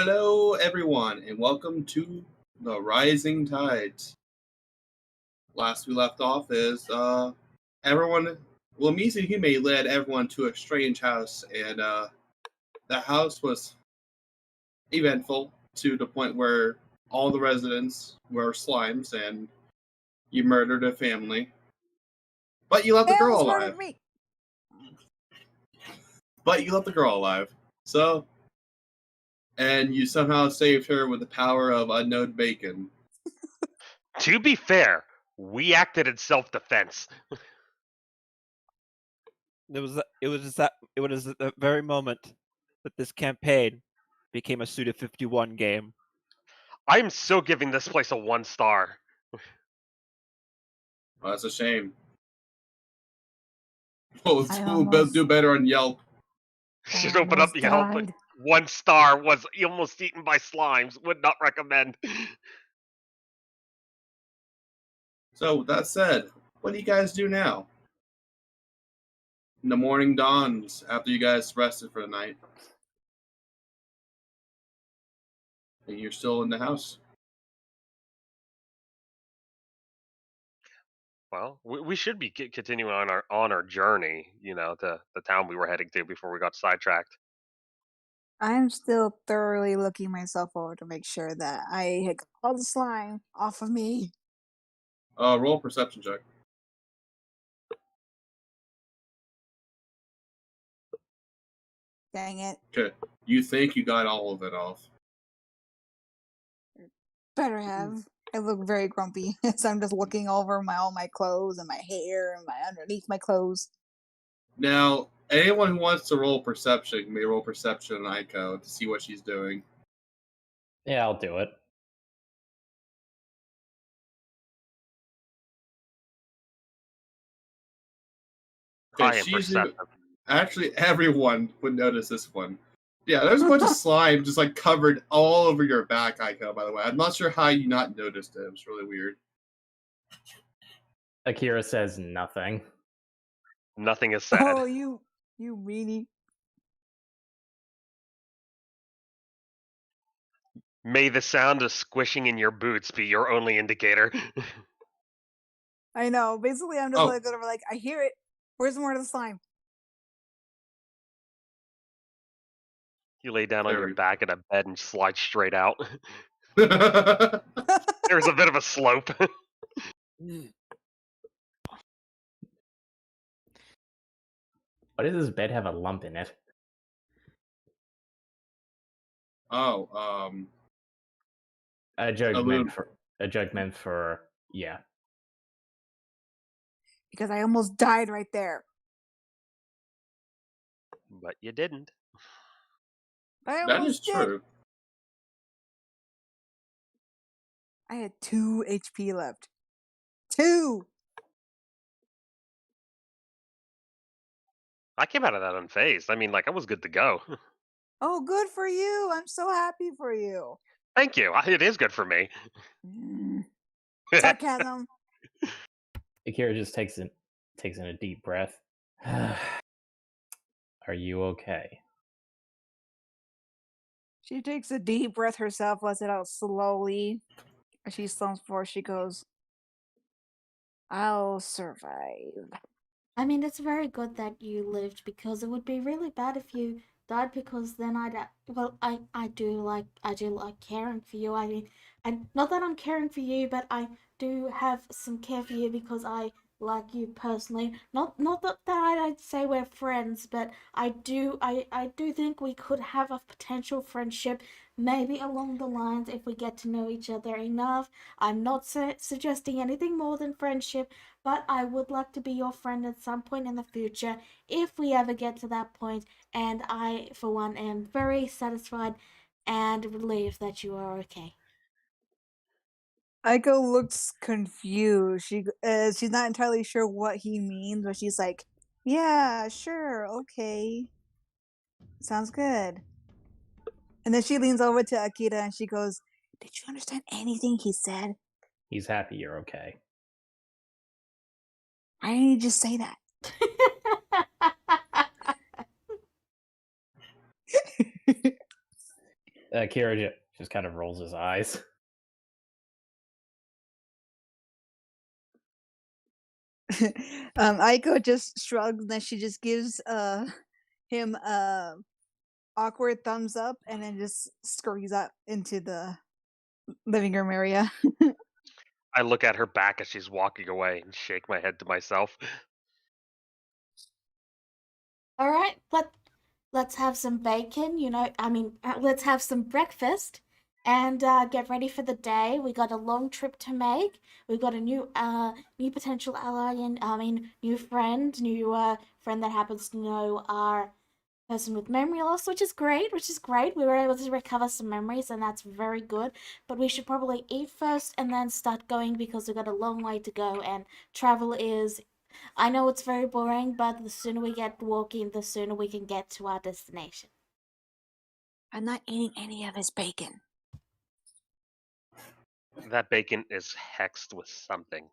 Hello, everyone, and welcome to the Rising Tides. Last we left off is everyone. Well, Misa and Hume led everyone to a strange house, and the house was eventful to the point where all the residents were slimes, and you murdered a family, but you left the They girl almost alive. murdered me. But you left the girl alive. So, and you somehow saved her with the power of unknown bacon. To be fair, we acted in self-defense. It was the very moment that this campaign became a Suda 51 game. I am so giving this place a 1 star. Well, that's a shame. We'll almost- do better on Yelp. Should open up almost Yelp. died. 1 star was almost eaten by slimes. Would not recommend. So, with that said, what do you guys do now? The morning dawns after you guys rested for the night. And you're still in the house. Well, we should be continuing on our journey, to the town we were heading to before we got sidetracked. I'm still thoroughly looking myself over to make sure that I had got all the slime off of me. Roll a perception check. Dang it. Okay. You think you got all of it off. Better have. I look very grumpy as I'm just looking over all my clothes and my hair and my underneath my clothes. Now, anyone who wants to roll perception may roll perception on Aiko to see what she's doing. Yeah, I'll do it. Okay, I am perceptive. Actually, everyone would notice this one. Yeah, there's a bunch of slime just like covered all over your back, Aiko, by the way. I'm not sure how you not noticed it. It was really weird. Akira says nothing. Nothing is said. Oh, you weenie. May the sound of squishing in your boots be your only indicator. I know. Basically, I'm just Oh. like, I hear it. Where's more of the slime? You lay down on There your we- back in a bed and slide straight out. What There's a bit of a slope. Why does this bed have a lump in it? A joke meant for yeah. Because I almost died right there. But you didn't. I that almost is did. true. I had 2 HP left. 2! I came out of that unfazed. I mean, I was good to go. Oh, good for you. I'm so happy for you. Thank you. It is good for me. Sarcasm. Akira just takes in a deep breath. Are you okay? She takes a deep breath herself, lets it out slowly. As she slumps forward, she goes, I'll survive. I mean, it's very good that you lived, because it would be really bad if you died, because then I do like caring for you. I mean, not that I'm caring for you, but I do have some care for you because I like you personally. Not that I'd say we're friends, but I do think we could have a potential friendship, maybe along the lines if we get to know each other enough. I'm not suggesting anything more than friendship, but I would like to be your friend at some point in the future if we ever get to that point, and I, for one, am very satisfied and relieved that you are okay. Aiko looks confused. She's not entirely sure what he means, but she's like, yeah, sure, okay. Sounds good. And then she leans over to Akira and she goes, did you understand anything he said? He's happy you're okay. Why didn't you just say that? Kira just kind of rolls his eyes. Aiko just shrugs, and then she just gives him a awkward thumbs up, and then just scurries out into the living room area. I look at her back as she's walking away and shake my head to myself. All right, let's have some bacon. Let's have some breakfast and get ready for the day. We got a long trip to make. We got a new potential ally, and new friend, friend that happens to know our person with memory loss, which is great. We were able to recover some memories, and that's very good. But we should probably eat first and then start going because we've got a long way to go, and travel is. I know it's very boring, but the sooner we get walking, the sooner we can get to our destination. I'm not eating any of his bacon. That bacon is hexed with something.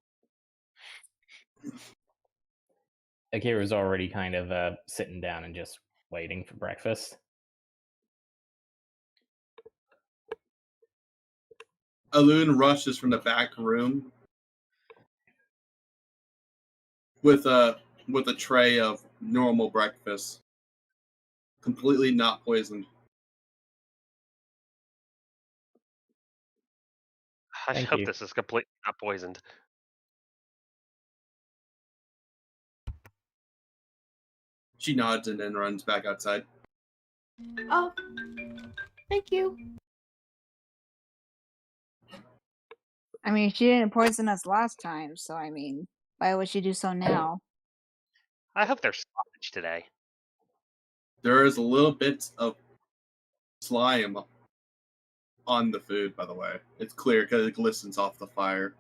Akira's already kind of sitting down and just waiting for breakfast. Alun rushes from the back room with a tray of normal breakfast, completely not poisoned. I Thank hope you. this is completely not poisoned. She nods and then runs back outside. Oh, thank you. I mean, she didn't poison us last time, so I mean, why would she do so now? I hope there's sausage today. There is a little bit of slime on the food, by the way. It's clear because it glistens off the fire.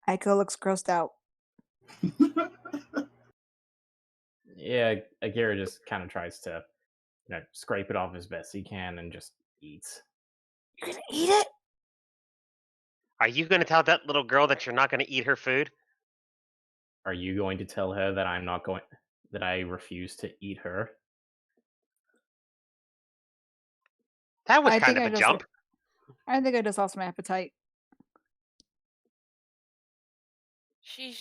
Aiko looks grossed out. Yeah, Akira just kind of tries to, scrape it off as best he can and just eats. You're gonna eat it? Are you going to tell that little girl that you're not going to eat her food? Are you going to tell her that that I refuse to eat her? That was I kind think of I a just, jump. I think I just lost my appetite.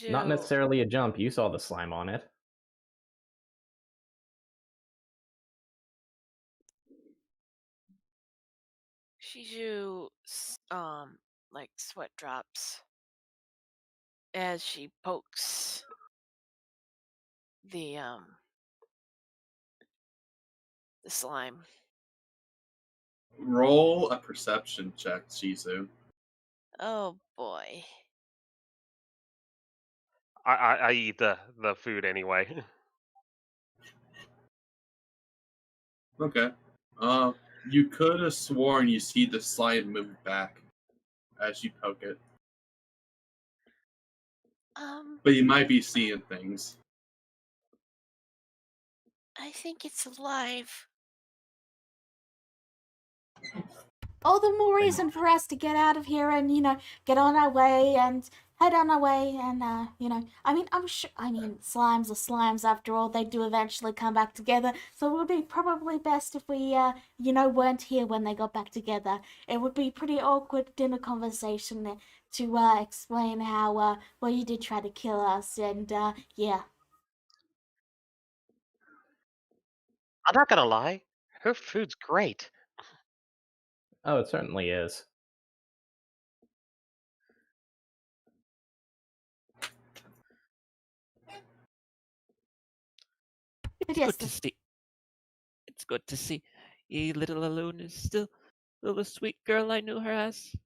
Not necessarily a jump. You saw the slime on it. Shiju, like sweat drops as she pokes the slime. Roll a perception check, Shizu. Oh boy. I eat the food anyway. Okay. You could have sworn you see the slime move back as you poke it, but you might be seeing things. I think it's alive. All the more reason for us to get out of here and, get on our way and head on our way and, I'm sure, slimes are slimes after all. They do eventually come back together. So it would be probably best if we, weren't here when they got back together. It would be pretty awkward dinner conversation to explain how, well, you did try to kill us and, yeah. I'm not going to lie. Her food's great. Oh, it certainly is. But It's yes, good to see. It's good to see. Ye little Alun is still the sweet girl I knew her as.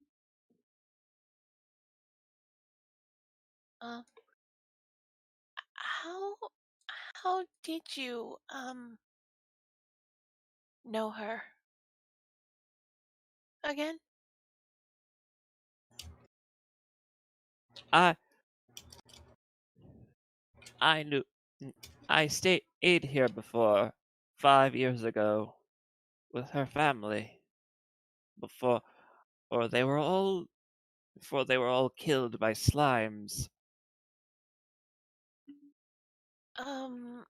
How did you know her again? I knew. I stayed here before 5 years ago with her family. Before they were all killed by slimes. Um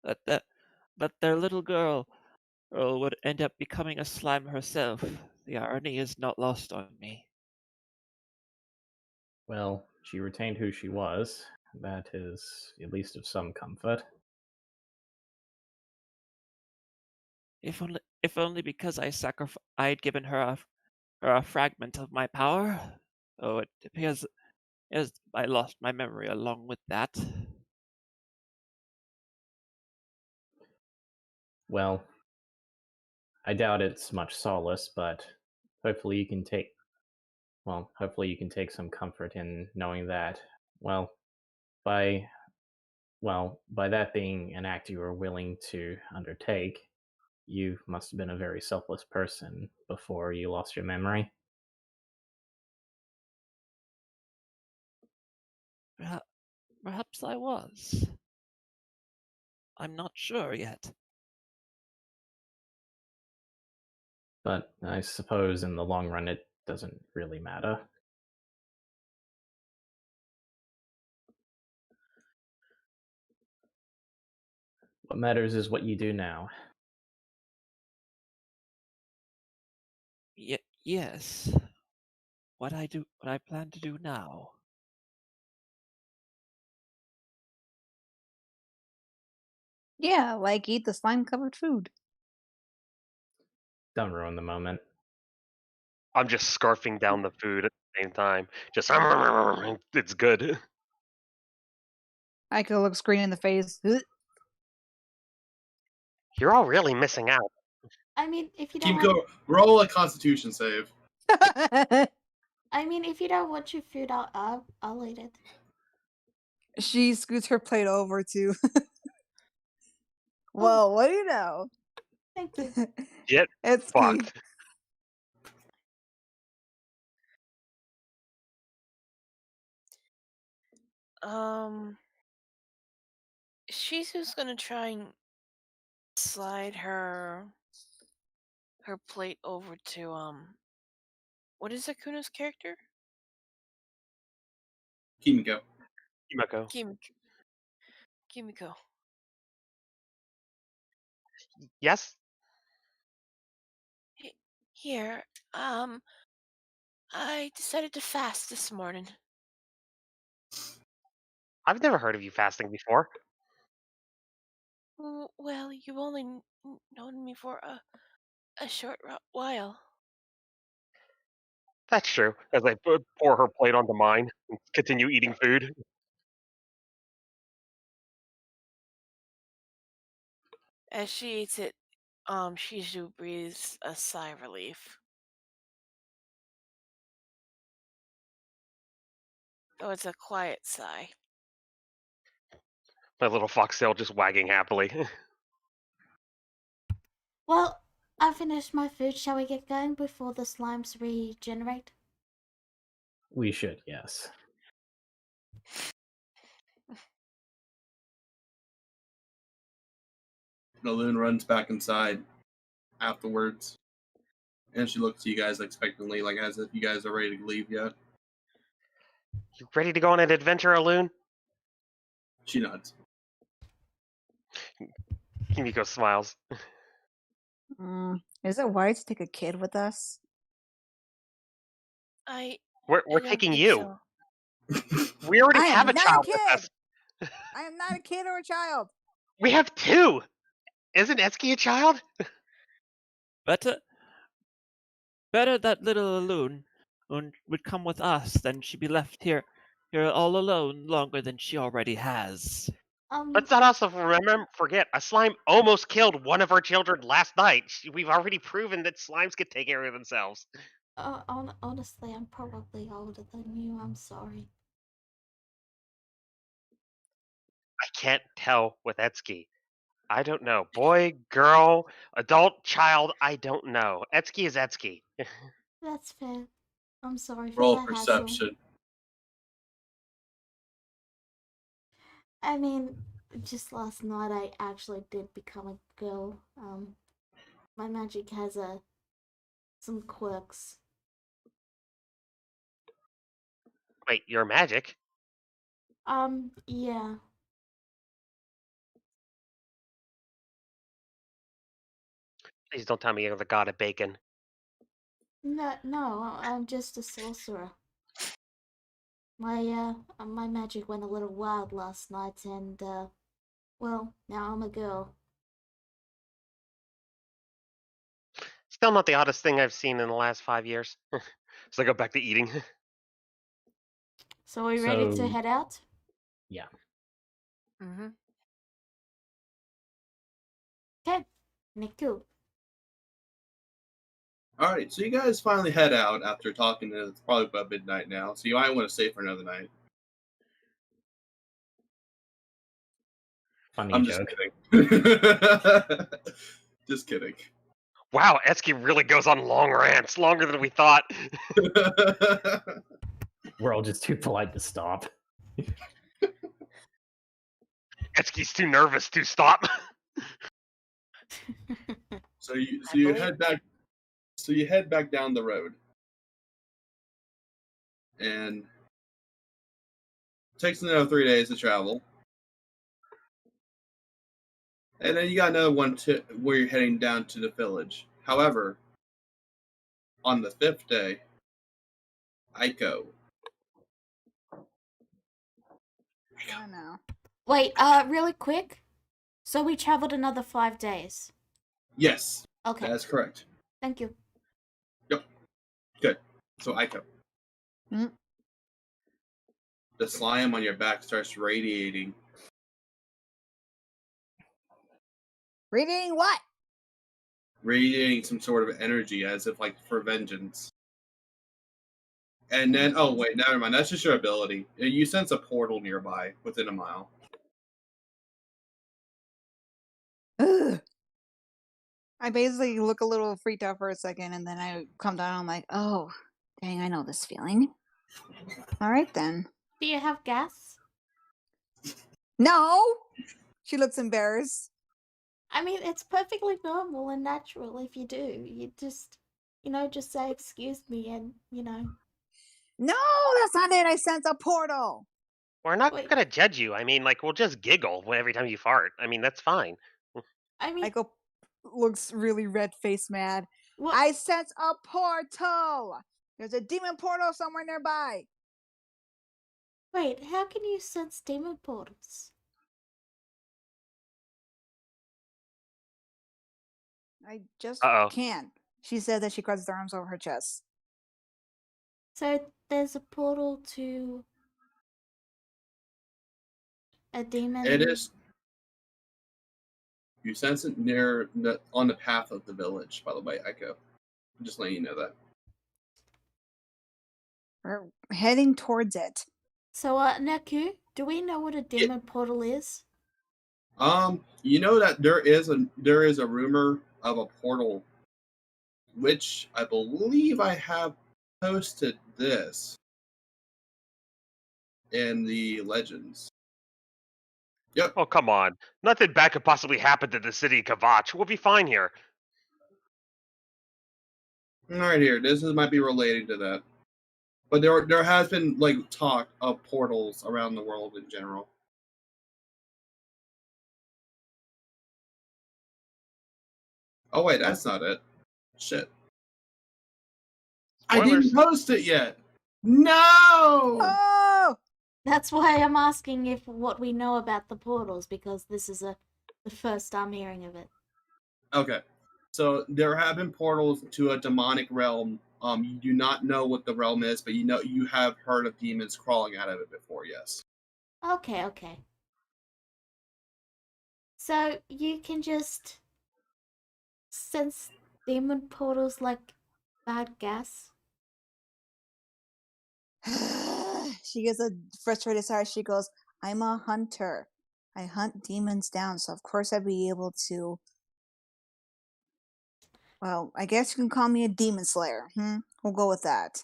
That that their little girl would end up becoming a slime herself. The irony is not lost on me. Well, she retained who she was. That is at least of some comfort. If only because I had given her a fragment of my power. Oh, it appears as I lost my memory along with that. Well, I doubt it's much solace, but hopefully you can take hopefully you can take some comfort in knowing that, well, by by that being an act you were willing to undertake, you must have been a very selfless person before you lost your memory. Perhaps I was. I'm not sure yet. But I suppose in the long run it doesn't really matter. What matters is what you do now. Yes. What I plan to do now. Yeah, like eat the slime covered food. Don't ruin the moment. I'm just scarfing down the food at the same time. Just it's good. Aiko looks green in the face. Ugh. You're all really missing out. I mean, if you don't want, Kimiko, roll a Constitution save. I mean, if you don't want your food, I'll eat it. She scoots her plate over to. Oh, Well, what do you know? thank you. Get It's key. fucked. Um, she's just gonna try and slide her plate over to what is Akuna's character? Kimiko. Kimiko. Kimiko. Yes? Here, I decided to fast this morning. I've never heard of you fasting before. Well, you've only known me for a short while. That's true. As I pour her plate onto mine and continue eating food. As she eats it, Shiju breathes a sigh of relief. Though it's a quiet sigh. My little foxtail just wagging happily. Well, I finished my food. Shall we get going before the slimes regenerate? We should, yes. Naloon runs back inside afterwards. And she looks at you guys expectantly, like as if you guys are ready to leave yet. You ready to go on an adventure, Aloon? She nods. Kimiko smiles. Is it wise to take a kid with us? I We're don't taking think you. so. We already I have am a not a child with kid. us. I am not a kid or a child. We have two. Isn't Etsuki a child? Better that little Loon would come with us than she be left here all alone longer than she already has. Let's not also forget, a slime almost killed one of our children last night. We've already proven that slimes can take care of themselves. Honestly, I'm probably older than you. I'm sorry. I can't tell with Etsuki. I don't know. Boy, girl, adult, child, I don't know. Etsuki is Etsuki. That's fair. I'm sorry for Roll the hassle. perception. I mean, just last night I actually did become a girl. My magic has some quirks. Wait, you're magic? Yeah. Please don't tell me you're the god of bacon. No, I'm just a sorcerer. My magic went a little wild last night, and well, now I'm a girl. Still not the oddest thing I've seen in the last 5 years. So I go back to eating. So are we ready to So- head out? Yeah. Mm-hmm. Okay, Niku. All right, so you guys finally head out after talking. It's probably about midnight now, so you might want to stay for another night. Funny I'm just joke. kidding. Just kidding. Wow, Etsuki really goes on long rants, longer than we thought. We're all just too polite to stop. Etsuki's too nervous to stop. So you I believe- head back. So you head back down the road, and it takes another 3 days to travel. And then you got another one to where you're heading down to the village. However, on the 5th day, Aiko. I know. Wait, really quick. So we traveled another 5 days. Yes, Okay, that's correct. thank you. Good. So Aiko. Hmm? The slime on your back starts radiating. Reading what? Radiating some sort of energy as if like for vengeance. And then, oh wait, never mind. That's just your ability. You sense a portal nearby, within a mile. Ugh. I basically look a little freaked out for a second, and then I come down. I'm like, oh, dang, I know this feeling. All right then. Do you have gas? No. She looks embarrassed. I mean, it's perfectly normal and natural if you do. You just, just say, excuse me, and, No, that's not it. I sense a portal. We're not Wait. gonna judge you. I mean, like, we'll just giggle every time you fart. I mean, that's fine. I mean, Aiko looks really red-faced mad. what? I sense a portal. There's a demon portal somewhere nearby. Wait, how can you sense demon portals? I just Uh-oh. can't. She said that she crosses her arms over her chest. So there's a portal to a demon. It is. You sense it on the path of the village. By the way, Aiko. I'm just letting you know that. We're heading towards it. So, Neku, do we know what a demon portal is? You know that there is a rumor of a portal, which I believe I have posted this in the legends. Yep. Oh, come on. Nothing bad could possibly happen to the city of Kavach. We'll be fine here. Right here. This might be related to that. But there has been like talk of portals around the world in general. Oh wait, that's not it. Shit. I Spoilers. didn't post it yet. No. Oh! That's why I'm asking if what we know about the portals, because this is the first I'm hearing of it. Okay. So there have been portals to a demonic realm. You do not know what the realm is, but you have heard of demons crawling out of it before, yes. Okay. So you can just sense demon portals like bad gas? She gets a frustrated sigh. She goes, I'm a hunter. I hunt demons down, so of course I'd be able to. Well, I guess you can call me a demon slayer. We'll go with that.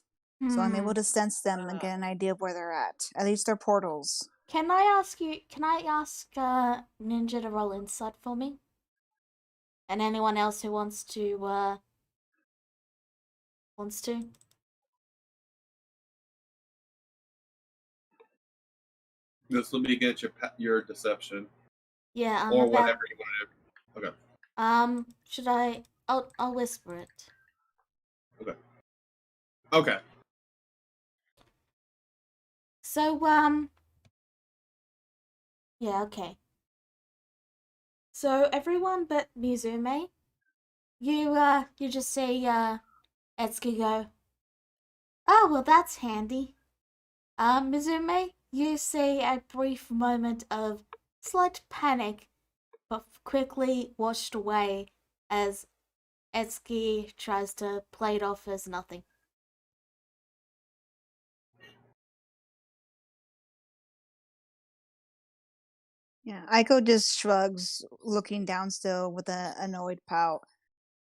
So I'm able to sense them and get an idea of where they're at. At least they're portals. Can I ask Ninja to roll insight for me? And anyone else who wants to. This will be against your deception Yeah, I'm or about. whatever you want to do. Okay. Should I? I'll whisper it. Okay. So yeah, okay. So everyone but Mizume, you just say Etsuki go. Oh well, that's handy. Mizume, you see a brief moment of slight panic, but quickly washed away as Etsuki tries to play it off as nothing. Yeah, Aiko just shrugs, looking down still with an annoyed pout,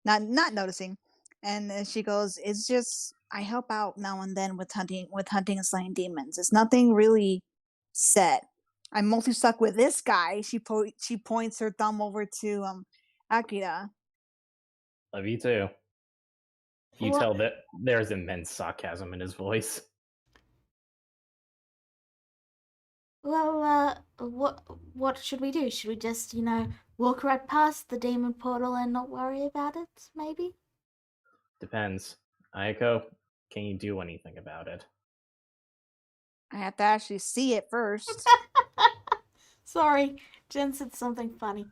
not noticing. And then she goes, "It's just I help out now and then with hunting and slaying demons. It's nothing really set. I'm mostly stuck with this guy." She points her thumb over to Akira. Love you too. You What? tell that there's immense sarcasm in his voice. Well, what should we do? Should we just, walk right past the demon portal and not worry about it, maybe? Depends. Ayako, can you do anything about it? I have to actually see it first. Sorry, Jen said something funny.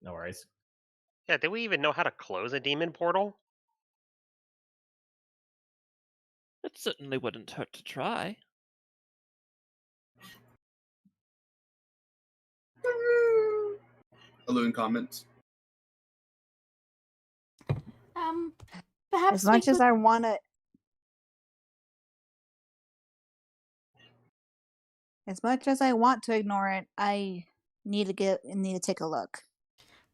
No worries. Yeah, do we even know how to close a demon portal? It certainly wouldn't hurt to try. Alun comments. Um, As perhaps we much as could. I want to, as much as I want to ignore it, I need to take a look.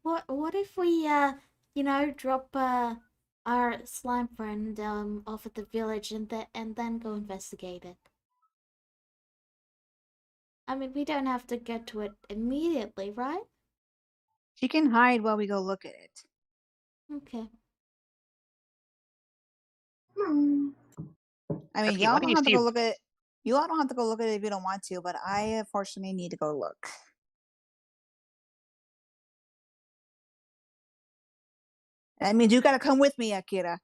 What if we drop our slime friend off at the village and then go investigate it? I mean, we don't have to get to it immediately, right? She can hide while we go look at it. Okay. I mean, Etsuki, y'all what do don't you have to see? go look at it. You all don't have to go look at it if you don't want to, but I unfortunately need to go look. That means you gotta come with me, Akira.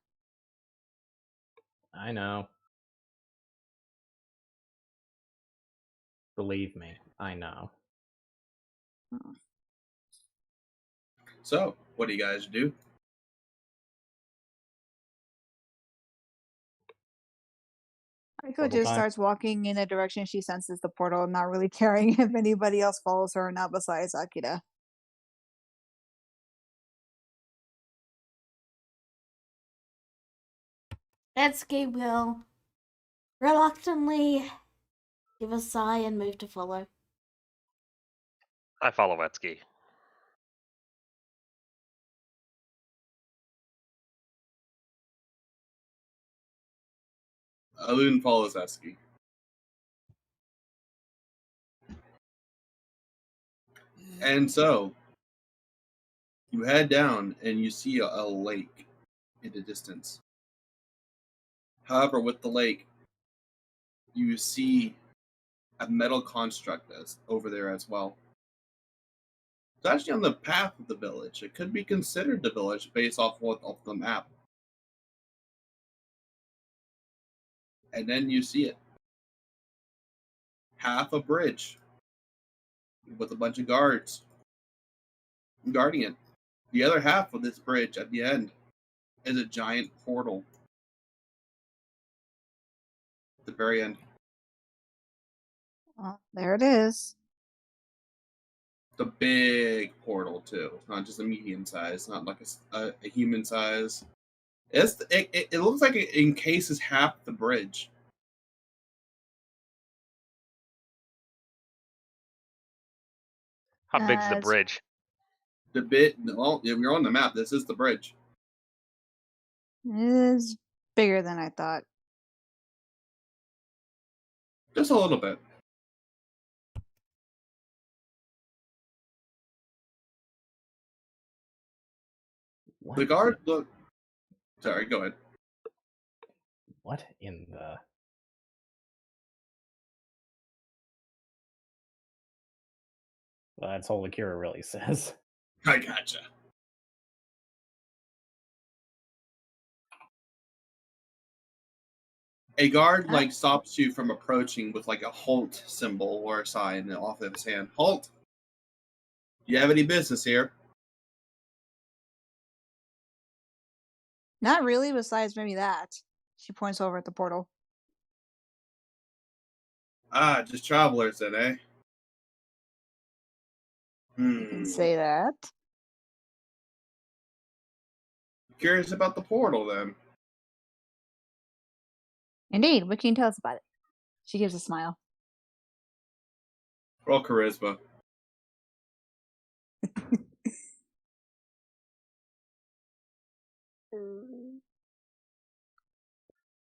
I know. Believe me, I know. So, what do you guys do? Aiko Portal just time. starts walking in a direction she senses the portal, not really caring if anybody else follows her or not besides Akira. Etsuki will reluctantly give a sigh and move to follow. I follow Etsuki. Alun follows Eski. And so, you head down and you see a lake in the distance. However, with the lake, you see a metal construct that's over there as well. It's actually on the path of the village. It could be considered the village based off the map. And then you see it. Half a bridge with a bunch of guards guarding it. The other half of this bridge at the end is a giant portal. At the very end. Well, there it is. It's a big portal too. It's not just a medium size. Not like a human size. It looks like it encases half the bridge. How big's the It's- bridge? Well, if you're on the map, this is the bridge. It is bigger than I thought. Just a little bit. What? The guard look. Sorry, go ahead. What in the? Well, that's all Akira really says. I gotcha. A guard Huh? stops you from approaching with a halt symbol or a sign off of his hand. Halt! Do you have any business here? Not really, besides maybe that. She points over at the portal. Ah, just travelers then, eh? You can say that. Curious about the portal then. Indeed, what can you tell us about it? She gives a smile. Roll charisma.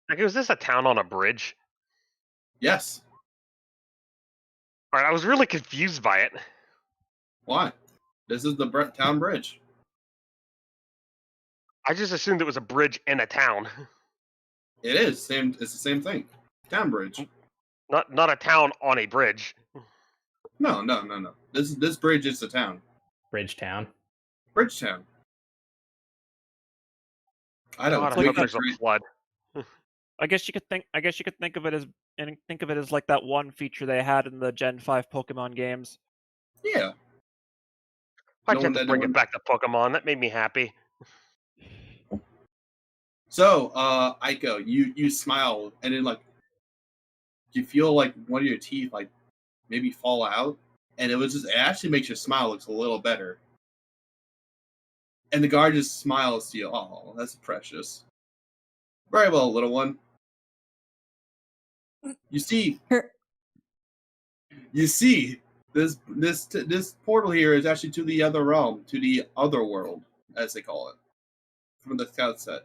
Like, was this a town on a bridge? Yes. All right, I was really confused by it. Why? This is the town bridge. I just assumed it was a bridge in a town, It is same. It's the same thing. Town bridge. not a town on a bridge. No. This bridge is the town. Bridgetown. Bridgetown. I don't God, I like hope think there's a flood. I guess you could think of it as like that one feature they had in the Gen 5 Pokemon games. Yeah. Why'd No you one- have to no bring one- it back to Pokemon? That made me happy. So, Aiko, you smile and then you feel one of your teeth maybe fall out, and it actually makes your smile looks a little better. And the guard just smiles to you. Oh, that's precious. Very well, little one. You see, Her this portal here is actually to the other realm, to the other world, as they call it, from the outset.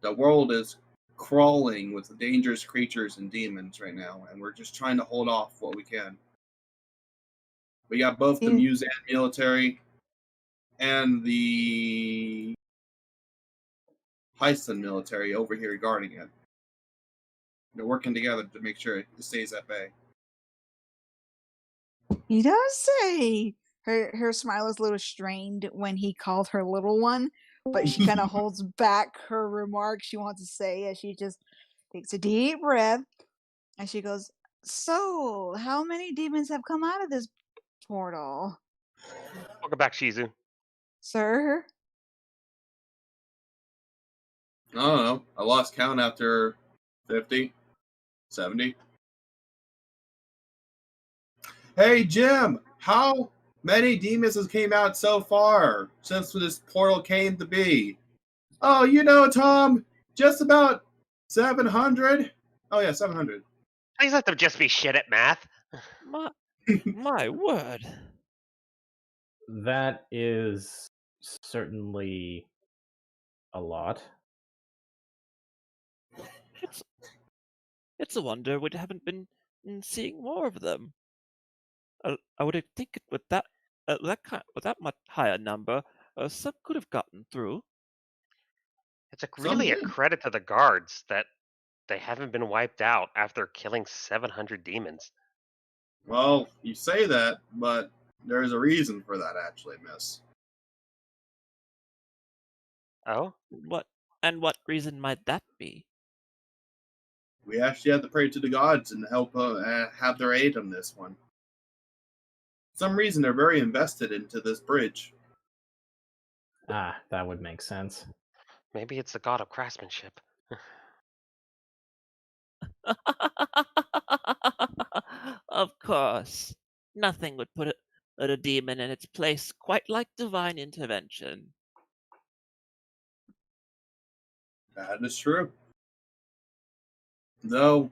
The world is crawling with dangerous creatures and demons right now, and we're just trying to hold off what we can. We got both the Yeah. Museum military and the Heiston military over here guarding it. They're working together to make sure it stays at bay. He does say her smile is a little strained when he called her little one, but she kind of holds back her remark she wants to say as she just takes a deep breath and she goes, "So, how many demons have come out of this portal, Welcome back, Shizu. sir?" I don't know. I lost count after 50, 70. Hey, Jim, how many demons has came out so far since this portal came to be? Oh, Tom, just about 700. Oh, yeah, 700. Please let them just be shit at math. My word. That is certainly a lot. It's a wonder we haven't been seeing more of them. I would think with that with that much higher number, some could have gotten through. It's Some really a did. credit to the guards that they haven't been wiped out after killing 700 demons. Well, you say that, but there's a reason for that, actually, miss. Oh? What reason might that be? We actually have to pray to the gods and help have their aid on this one. For some reason, they're very invested into this bridge. Ah, that would make sense. Maybe it's the god of craftsmanship. Of course. Nothing would put a demon in its place quite like divine intervention. That is true. Though,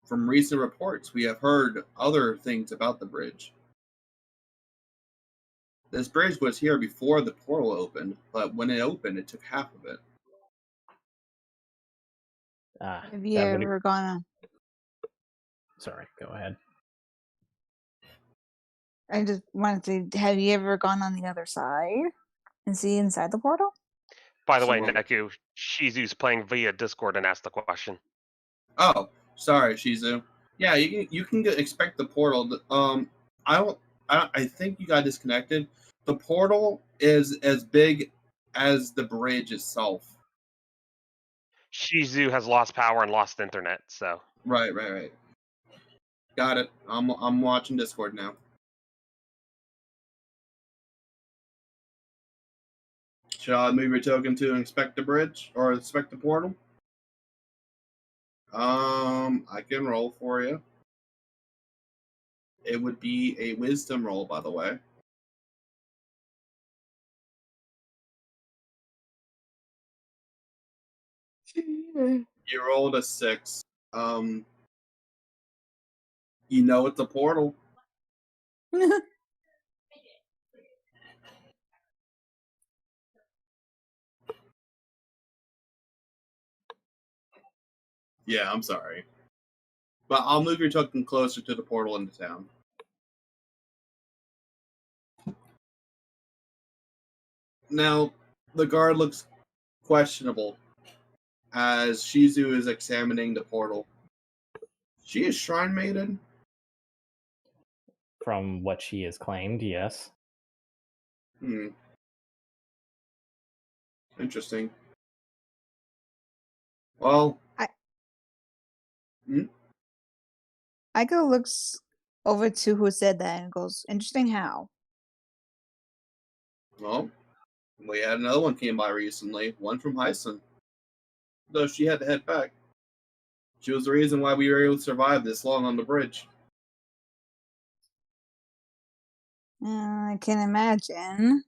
from recent reports, we have heard other things about the bridge. This bridge was here before the portal opened, but when it opened, it took half of it. Ah, Have you that would. ever gone on? Sorry, go ahead. I just wanted to. Have you ever gone on the other side and see inside the portal? By the way, So- Neku, Shizu's playing via Discord and asked the question. Oh, sorry, Shizu. Yeah, you can expect the portal. I think you got disconnected. The portal is as big as the bridge itself. Shizu has lost power and lost internet, so. Right. Got it. I'm watching Discord now. Shall I move your token to inspect the bridge or inspect the portal? I can roll for you. It would be a wisdom roll, by the way. You rolled a 6. You know it's a portal. Yeah, I'm sorry. But I'll move your token closer to the portal into town. Now, the guard looks questionable as Shizu is examining the portal. She is Shrine Maiden? From what she has claimed, yes. Interesting. Well, Aiko looks over to who said that and goes, interesting how? well, we had another one came by recently, one from Hyson. Though she had to head back. She was the reason why we were able to survive this long on the bridge. I can imagine.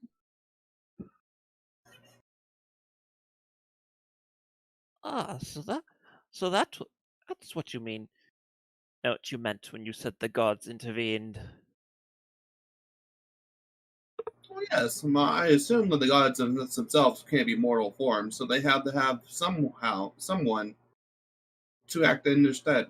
Ah, that's what you mean. What you meant when you said the gods intervened. Well, yes, I assume that the gods themselves can't be mortal forms, so they have to have someone to act in their stead.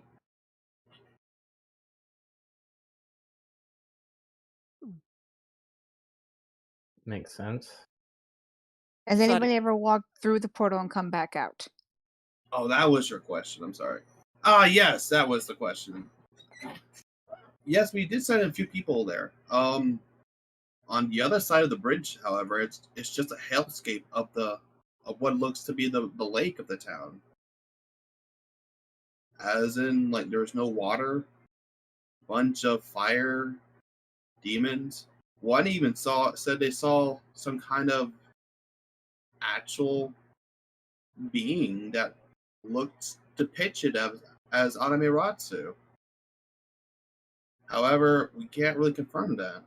Makes sense. Has Sorry. anybody ever walked through the portal and come back out? Oh, that was your question. I'm sorry. Yes, that was the question. Yes, we did send a few people there. On the other side of the bridge, however, it's just a hellscape of what looks to be the lake of the town. As in, like, there's no water, bunch of fire demons. One even said they saw some kind of actual being that looked to pitch it as Anime Ratsu. However, we can't really confirm that.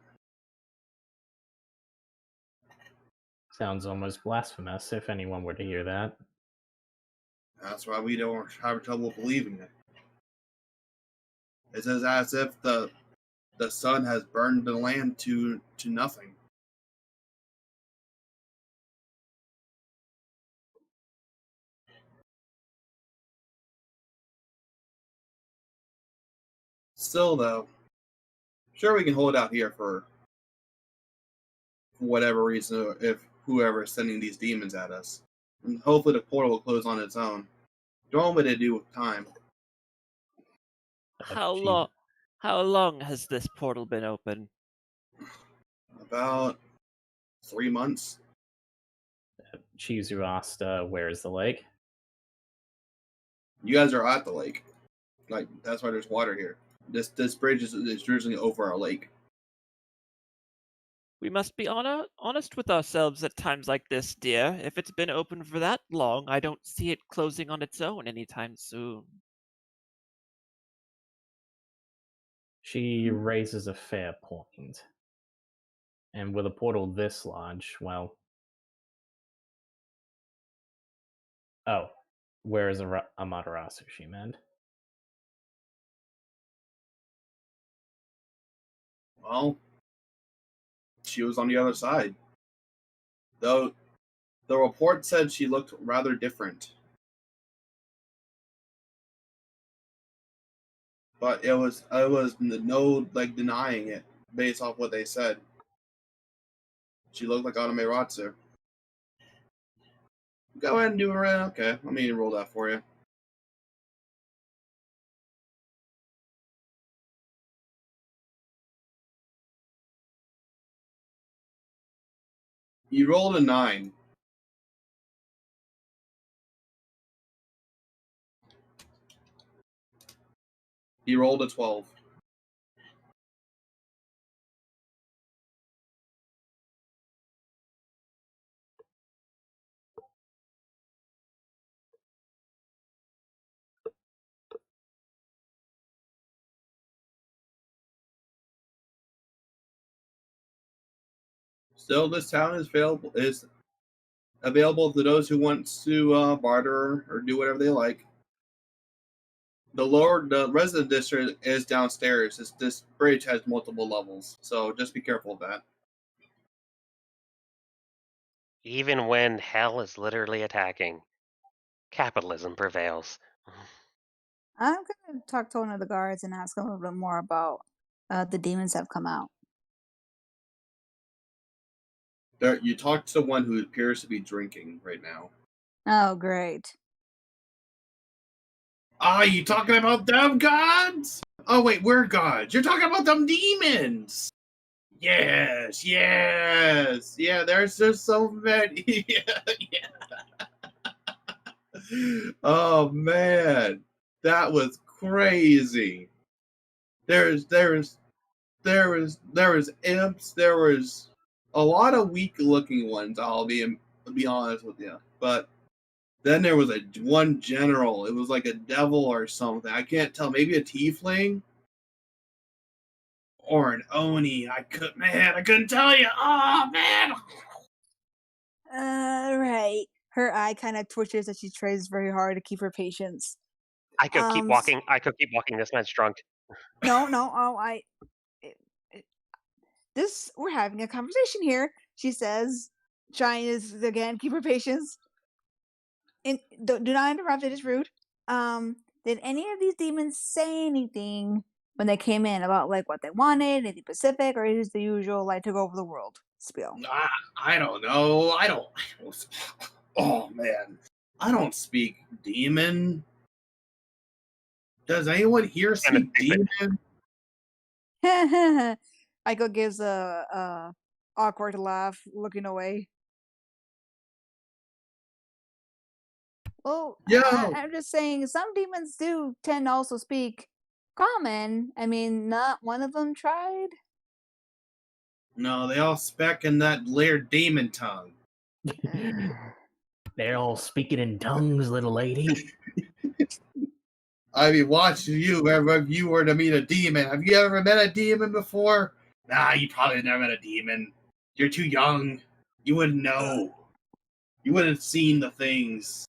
Sounds almost blasphemous if anyone were to hear that. That's why we don't have trouble believing it. It's as if the sun has burned the land to nothing. Still, though, sure we can hold out here for whatever reason, if whoever is sending these demons at us. And hopefully the portal will close on its own. Don't know what to do with time. How Chi- long has this portal been open? About 3 months. Chizu asked, where's the lake? You guys are at the lake. Like, that's why there's water here. This bridge is usually over a lake. We must be honest with ourselves at times like this, dear. If it's been open for that long, I don't see it closing on its own anytime soon. She raises a fair point. And with a portal this large, well... Oh, where is Amaterasu, she meant? Well, she was on the other side. Though the report said she looked rather different. But it was no like denying it based off what they said. She looked like Anime Ratsu. Go ahead and do it. Okay, let me roll that for you. You rolled a 9. He rolled a 12. Still, this town is available to those who want to barter or do whatever they like. The resident district is downstairs. This bridge has multiple levels, so just be careful of that. Even when hell is literally attacking, capitalism prevails. I'm gonna talk to one of the guards and ask him a little bit more about the demons that have come out. You talk to one who appears to be drinking right now. Oh, great. Ah, you talking about them gods? Oh wait, we're gods. You're talking about them demons. Yes. Yeah, there's just so many. yeah. Oh man, that was crazy. There was imps. There was a lot of weak-looking ones. I'll be honest with you, but then there was one general. It was like a devil or something. I can't tell. Maybe a tiefling or an oni. I couldn't tell you. Oh man. Right. Her eye kind of twitches as she tries very hard to keep her patience. I could keep walking. I could keep walking. This man's drunk. No. Oh, we're having a conversation here. She says, trying to again keep her patience. And do not interrupt. It is rude. Did any of these demons say anything when they came in about like what they wanted, anything specific, or is it the usual like took over the world spiel? I don't know. I don't. Oh man, I don't speak demon. Does anyone here speak demon? Aiko gives a awkward laugh, looking away. Well, Yo. I'm just saying, some demons do tend to also speak common. I mean, not one of them tried. No, they all speak in that layered demon tongue. They're all speaking in tongues, little lady. I mean, watch you. If you were to meet a demon, have you ever met a demon before? Nah, you probably never met a demon. You're too young. You wouldn't know. You wouldn't have seen the things.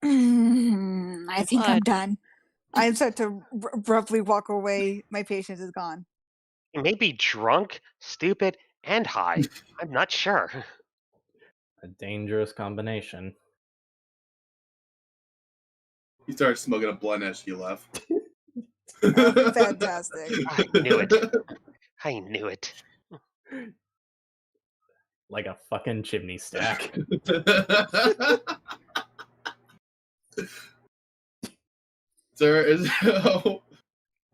I think I'm done. I start to abruptly walk away. My patience is gone. He may be drunk, stupid, and high. I'm not sure. A dangerous combination. You started smoking a blunt as you left. Oh, fantastic. I knew it. I knew it. Like a fucking chimney stack. There is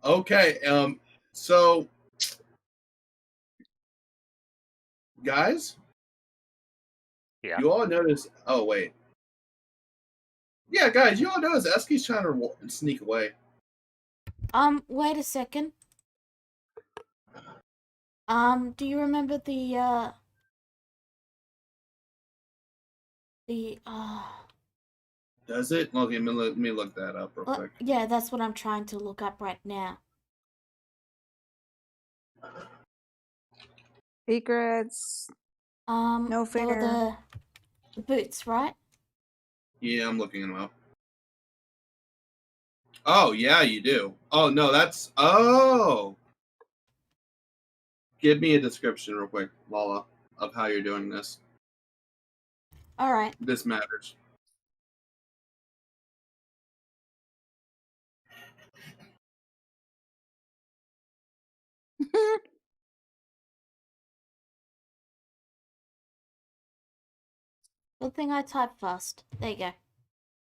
okay. So guys, Yeah. you all notice. Oh wait. Yeah, guys, you all notice Eski's trying to sneak away. Wait a second. Do you remember the Does it? Okay, let me look that up real quick. yeah, that's what I'm trying to look up right now. Secrets. No there were fair. the boots, right? Yeah, I'm looking them up. Oh, yeah, you do. Oh, no, that's... Oh! Give me a description real quick, Lala, of how you're doing this. Alright. This matters. Good thing I typed fast. There you go.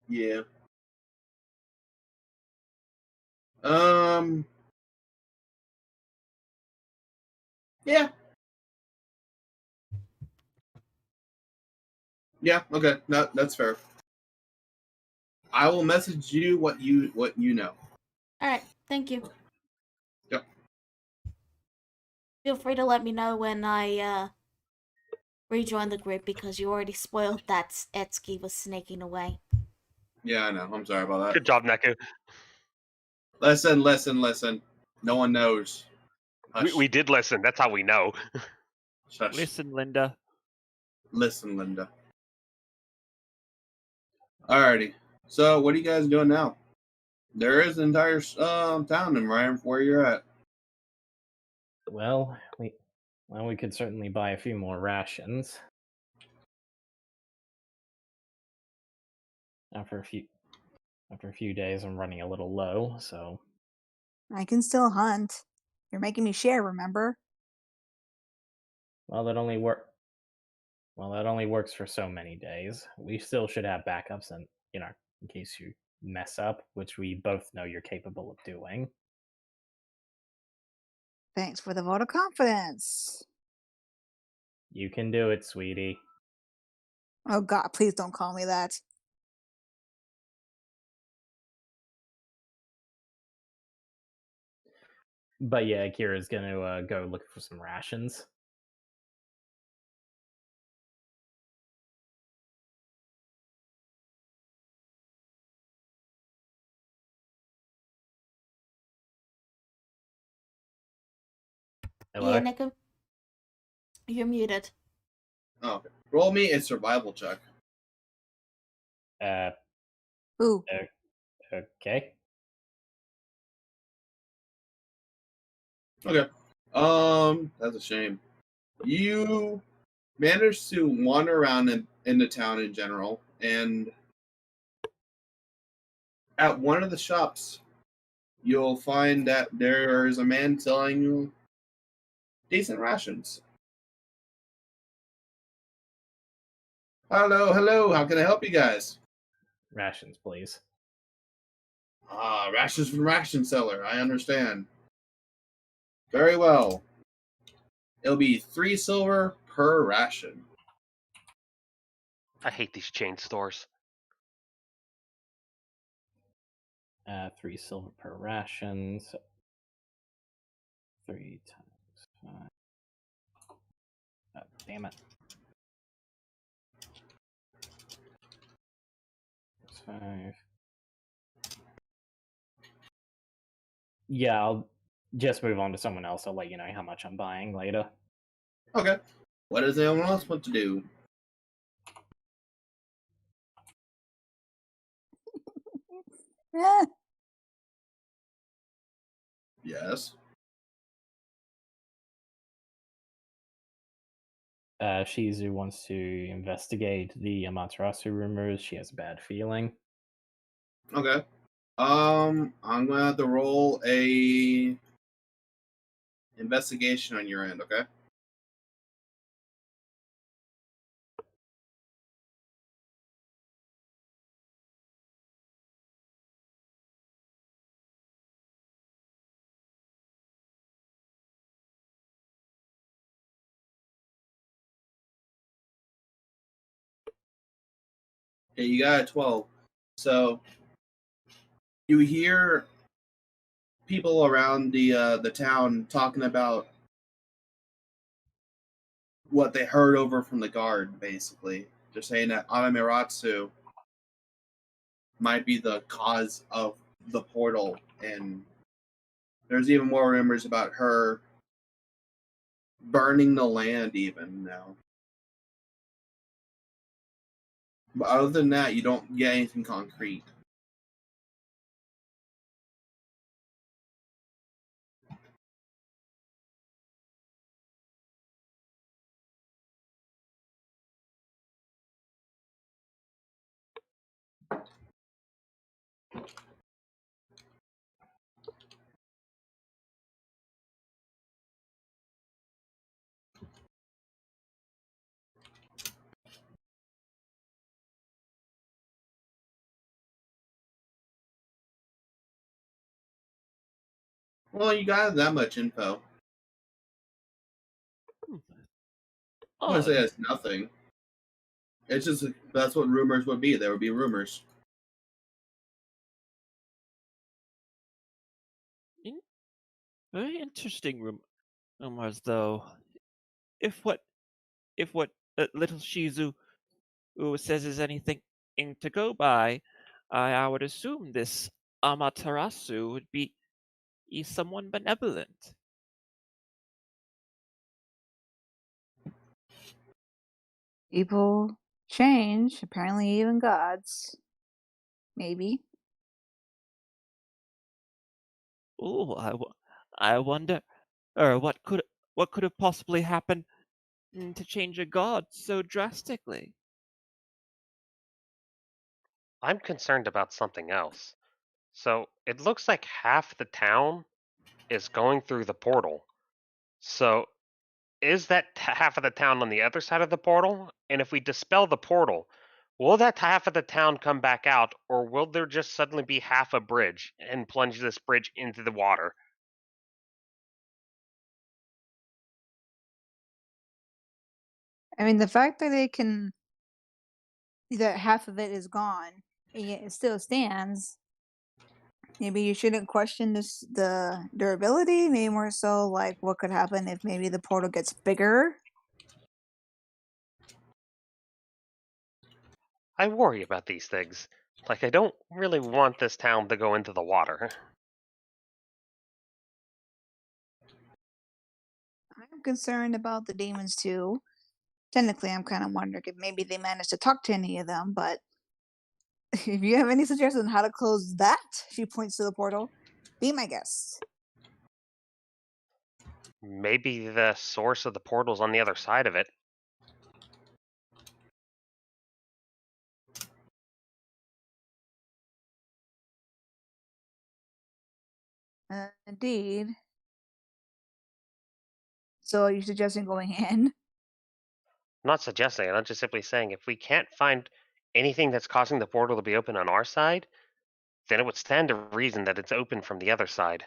Yeah. Yeah. Yeah, okay. No, that's fair. I will message you what you know. All right, thank you. Yep. Feel free to let me know when I rejoin the group because you already spoiled that Etsky was snaking away. Yeah, I know. I'm sorry about that. Good job, Neku. Listen. No one knows. Hush. We did listen. That's how we know. Shush. Listen, Linda. Listen, Linda. Alrighty. So, what are you guys doing now? There is an entire town in right where you're at. Well, we could certainly buy a few more rations. After a few days, I'm running a little low, so I can still hunt. You're making me share, remember? well, that only works for so many days. We still should have backups, and in case you mess up, which we both know you're capable of doing. Thanks for the vote of confidence. You can do it, sweetie. Oh god, please don't call me that. But yeah, Kira's gonna go look for some rations. Hello? Yeah, Nico, you're muted. Oh, okay. Roll me a survival check. Ooh. Okay. Okay. That's a shame. You managed to wander around in the town in general, and at one of the shops, you'll find that there is a man selling you decent rations. Hello. How can I help you guys? Rations, please. Ah, rations from ration seller. I understand. Very well. It'll be 3 silver per ration. I hate these chain stores. 3 silver per ration. So 3 times 5. Oh, damn it. That's 5. Yeah, I'll just move on to someone else. I'll let you know how much I'm buying later. Okay. What does anyone else want to do? Eh, Yes. Shizu wants to investigate the Amaterasu rumors. She has a bad feeling. Okay. I'm gonna have to roll a investigation on your end, okay? Okay, you got a 12. So you hear people around the town talking about what they heard over from the guard, basically. They're saying that Anamitsu might be the cause of the portal, and there's even more rumors about her burning the land even now. But other than that, you don't get anything concrete. Well, you got that much info. I wouldn't say Odd. it's nothing. It's just that's what rumors would be. There would be rumors. Very interesting rumors, though. If what little Shizu says is anything to go by, I would assume this Amaterasu would be someone benevolent. People change, apparently even gods. Maybe. Ooh, I wonder, or what could have possibly happened to change a god so drastically? I'm concerned about something else. So it looks like half the town is going through the portal. So is that half of the town on the other side of the portal? And if we dispel the portal, will that half of the town come back out, or will there just suddenly be half a bridge and plunge this bridge into the water? I mean, the fact that that half of it is gone, and yet it still stands. Maybe you shouldn't question the durability. Maybe more so like what could happen if maybe the portal gets bigger. I worry about these things. Like, I don't really want this town to go into the water. I'm concerned about the demons too. Technically, I'm kind of wondering if maybe they managed to talk to any of them, but if you have any suggestions on how to close that, she points to the portal, be my guest. Maybe the source of the portal's on the other side of it. Indeed. So are you suggesting going in? I'm not suggesting it, I'm just simply saying if we can't find anything that's causing the portal to be open on our side, then it would stand to reason that it's open from the other side.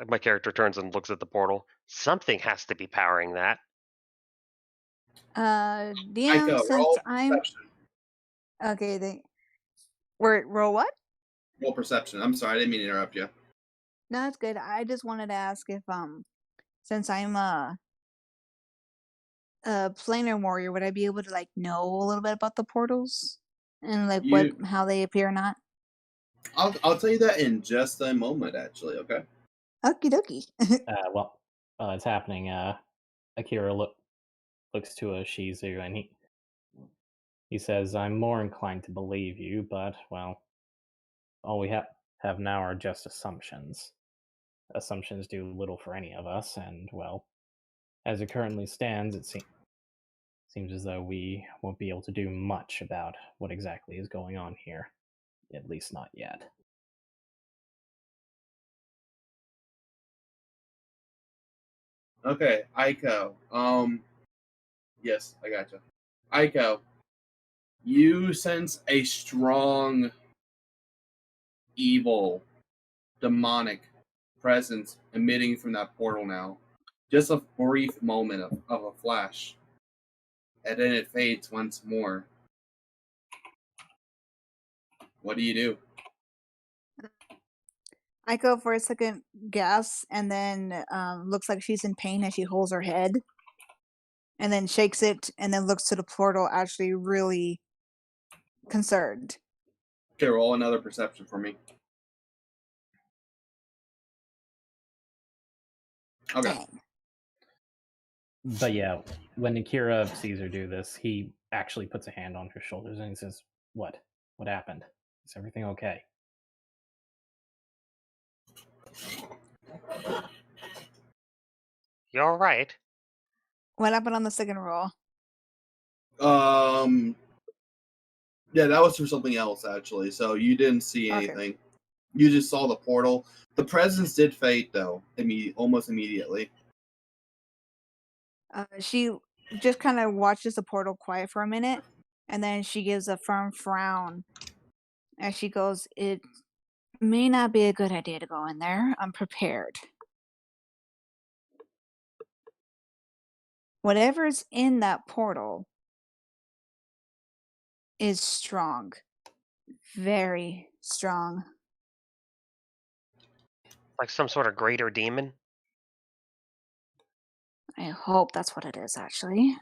My character turns and looks at the portal. Something has to be powering that. DM, Aiko, since roll I'm perception. okay, roll what? Roll perception. I'm sorry, I didn't mean to interrupt you. No, that's good. I just wanted to ask if since I'm a planar warrior, would I be able to like know a little bit about the portals and like what You, how they appear or not? I'll tell you that in just a moment. Actually, okay. Okie dokie. While it's happening, Akira looks to a Shizu and he says, "I'm more inclined to believe you, but well, all we have now are just assumptions. Assumptions do little for any of us, and well, as it currently stands, it seems as though we won't be able to do much about what exactly is going on here, at least not yet." Okay, Aiko. Yes, I gotcha. Aiko, you sense a strong, evil, demonic presence emitting from that portal now. Just a brief moment of a flash, and then it fades once more. What do you do? I go for a second guess and then looks like she's in pain as she holds her head and then shakes it and then looks to the portal actually really concerned. Okay, roll another perception for me. Okay. Dang. But yeah, when Akira sees her do this, he actually puts a hand on her shoulders and he says, "What? What happened? Is everything okay?" You alright? What happened on the second roll? Yeah, that was for something else actually. So you didn't see Okay. anything. You just saw the portal. The presence did fade though, almost immediately. She just kind of watches the portal quiet for a minute and then she gives a firm frown as she goes, "It may not be a good idea to go in there. I'm prepared. Whatever's in that portal is strong. very strong. Like some sort of greater demon? I hope that's what it is, actually.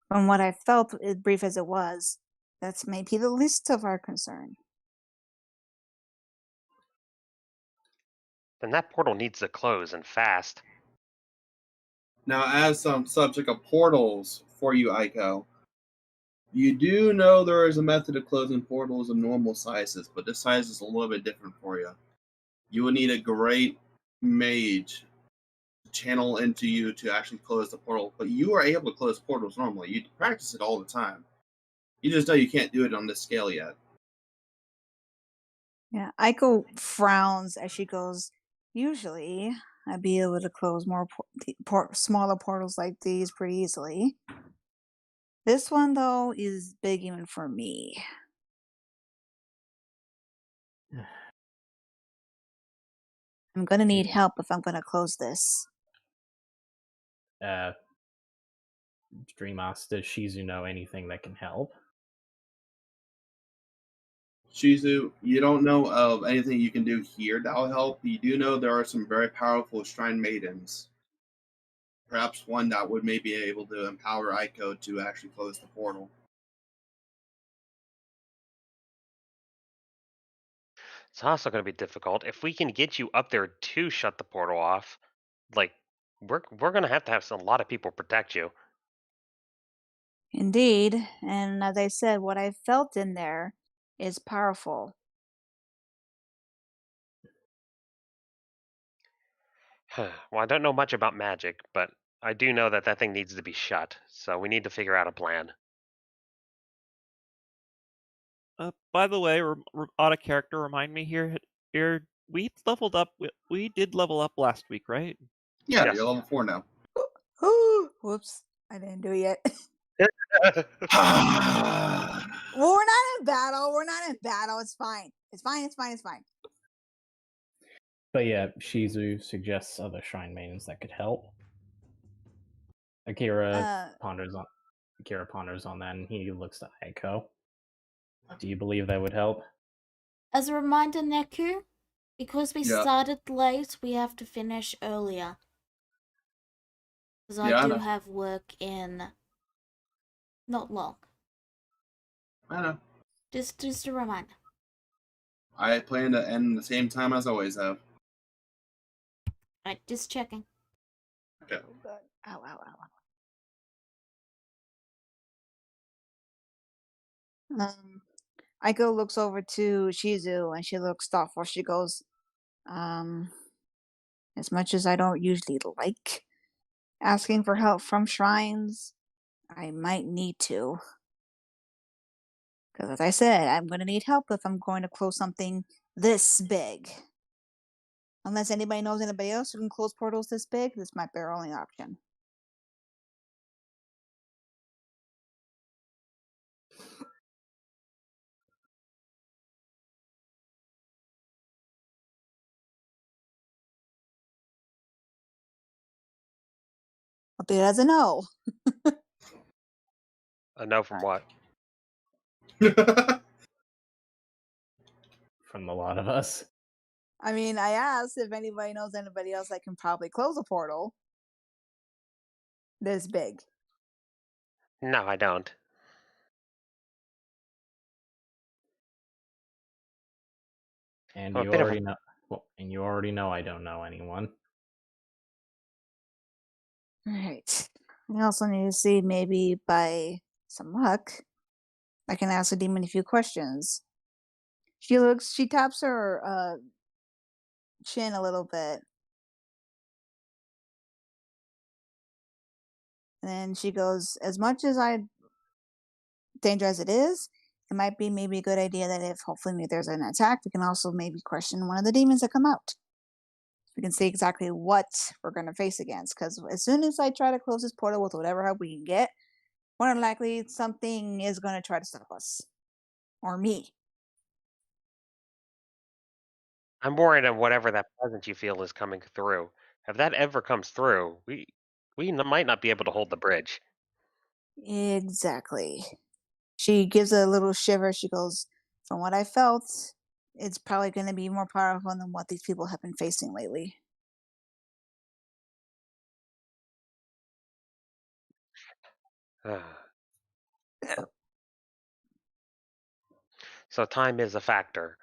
From what I felt, as brief as it was, that's maybe the least of our concern. Then that portal needs to close and fast. Now, as some subject of portals for you, Aiko, you do know there is a method of closing portals of normal sizes, but this size is a little bit different for you. You will need a great mage to channel into you to actually close the portal, but you are able to close portals normally. You practice it all the time. You just know you can't do it on this scale yet. Yeah, Aiko frowns as she goes, usually I'd be able to close more smaller portals like these pretty easily. This one, though, is big even for me. I'm gonna need help if I'm gonna close this. Dreamos, does Shizu know anything that can help? Shizu, you don't know of anything you can do here that will help. You do know there are some very powerful shrine maidens. Perhaps one that would maybe be able to empower Aiko to actually close the portal. It's also going to be difficult. If we can get you up there to shut the portal off, like, we're going to have a lot of people protect you. Indeed, and as I said, what I felt in there is powerful. Well, I don't know much about magic, but I do know that that thing needs to be shut. So we need to figure out a plan. By the way, out of character, remind me here. We leveled up. We did level up last week, right? Yeah, Yes. you're level 4 now. Whoops, I didn't do it yet. Ah. Well, we're not in battle. We're not in battle. It's fine. It's fine. It's fine. It's fine. But yeah, Shizu suggests other shrine maidens that could help. Akira ponders on that, and he looks to Aiko. Do you believe that would help? As a reminder, Neku, because we Yeah. started late, we have to finish earlier. Because Yeah, I I do know. have work in not long. I know. Just a reminder. I plan to end the same time as I always have. Right, just checking. Okay. Oh, God. Ow, ow, ow. Aiko looks over to Shizu and she looks thoughtful. She goes, as much as I don't usually like asking for help from shrines, I might need to. Because as I said, I'm going to need help if I'm going to close something this big. Unless anybody knows anybody else who can close portals this big, this might be our only option. But he doesn't know. A no from what? From a lot of us. I mean, I asked if anybody knows anybody else that can probably close a portal this big. No, I don't. And I'm a you bit of already know. Well, and you already know I don't know anyone. Right. I also need to see maybe by some luck, I can ask the demon a few questions. She taps her chin a little bit. And then she goes, as much as danger as it is, it might be maybe a good idea that if hopefully there's an attack, we can also maybe question one of the demons that come out. We can see exactly what we're going to face against. Because as soon as I try to close this portal with whatever help we can get, more than likely something is going to try to stop us. Or me. I'm worried of whatever that presence you feel is coming through. If that ever comes through, might not be able to hold the bridge. Exactly. She gives a little shiver. She goes, From what I felt, it's probably going to be more powerful than what these people have been facing lately. So time is a factor.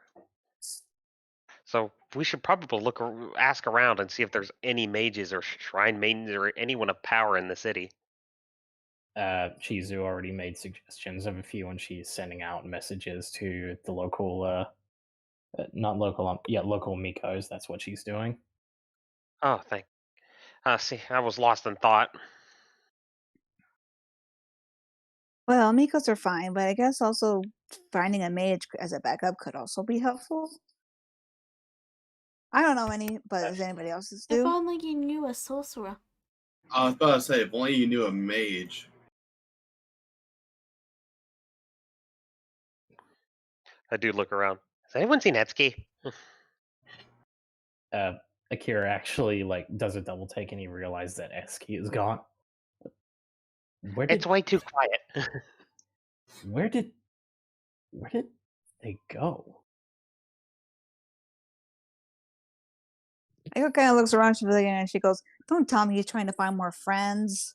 So we should probably ask around and see if there's any mages or shrine maidens or anyone of power in the city. Shizu already made suggestions of a few, and she's sending out messages to the local, not local, local Mikos. That's what she's doing. Oh, see, I was lost in thought. Well, Mikos are fine, but I guess also finding a mage as a backup could also be helpful. I don't know any, but does anybody else's If do? only you knew a sorcerer. I was about to say, if only you knew a mage. I do look around. Has anyone seen Etsuki? Akira actually does a double take, and he realizes that Eski is gone. It's way too quiet. Where did they go? Aiko kind of looks around and she goes, "Don't tell me you're trying to find more friends."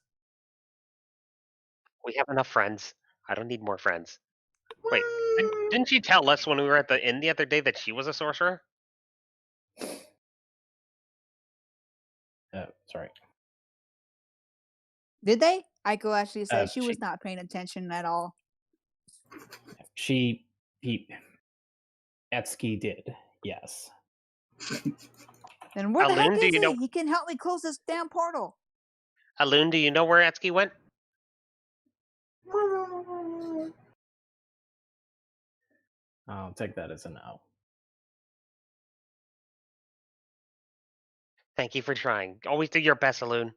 We have enough friends. I don't need more friends. Wait, didn't she tell us when we were at the inn the other day that she was a sorcerer? Sorry. Did they? Aiko actually said she She was not paying attention at all. Etsuki did, yes. Then where the Alun, heck do is you know? he? He can help me close this damn portal. Alun, do you know where Etsuki went? I'll take that as a no. Thank you for trying. Always do your best, Alun.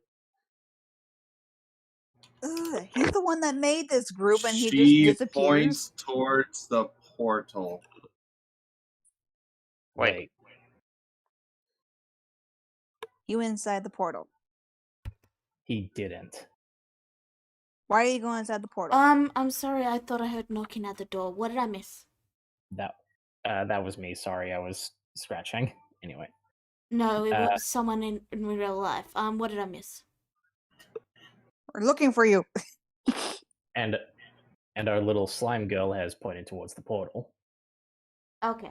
Ugh, he's the one that made this group and he just She disappears. points towards the portal. Wait. He went inside the portal. He didn't. Why are you going inside the portal? I'm sorry, I thought I heard knocking at the door. What did I miss? That was me. Sorry, I was scratching. Anyway. No, it was someone in real life. What did I miss? We're looking for you. And our little slime girl has pointed towards the portal. Okay.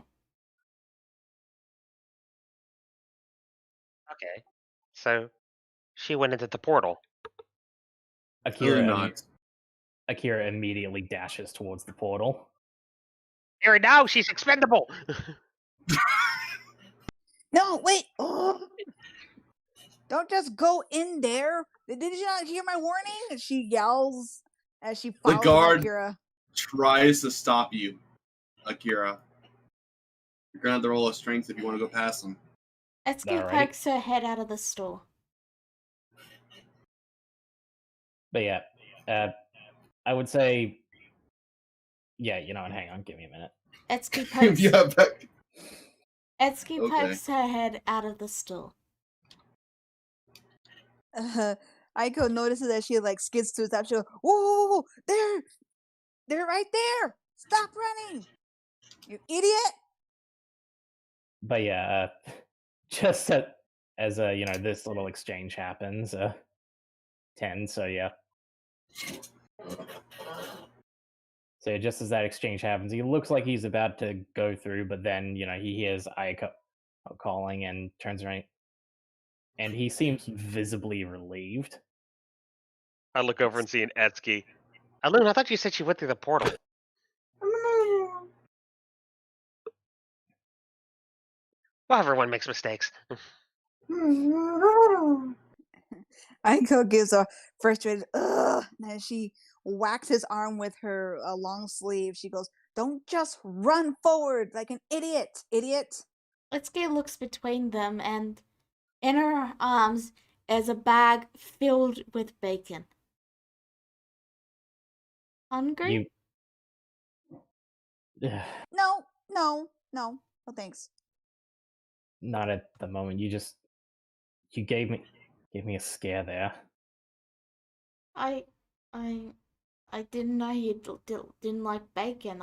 Okay. So she went into the portal. Akira immediately dashes towards the portal. Here now, she's expendable. No, wait. Oh. Don't just go in there. Did you not hear my warning? She yells as she follows The guard Akira. tries to stop you, Akira. You're gonna have to roll a strength if you want to go past him. Etsuki pokes her head out of the store. But yeah, I would say, yeah, you know what? Hang on, give me a minute. Etsuki pokes. Etsuki pokes her head out of the store. Aiko notices that she skids to the top. She goes, "Whoa, they're right there! Stop running, you idiot!" But yeah, just as this little exchange happens, 10. So yeah. So just as that exchange happens, he looks like he's about to go through, but then he hears Aiko calling and turns around, and he seems visibly relieved. I look over and see an Etsuki. Alun, I thought you said she went through the portal. Well, everyone makes mistakes. Aiko gives a frustrated ugh, and then she whacks his arm with her long sleeve. She goes, "Don't just run forward like an idiot, idiot." Etsuki looks between them, and in her arms is a bag filled with bacon. Hungry? No, thanks. Not at the moment. You gave me a scare there. I didn't know you didn't like bacon.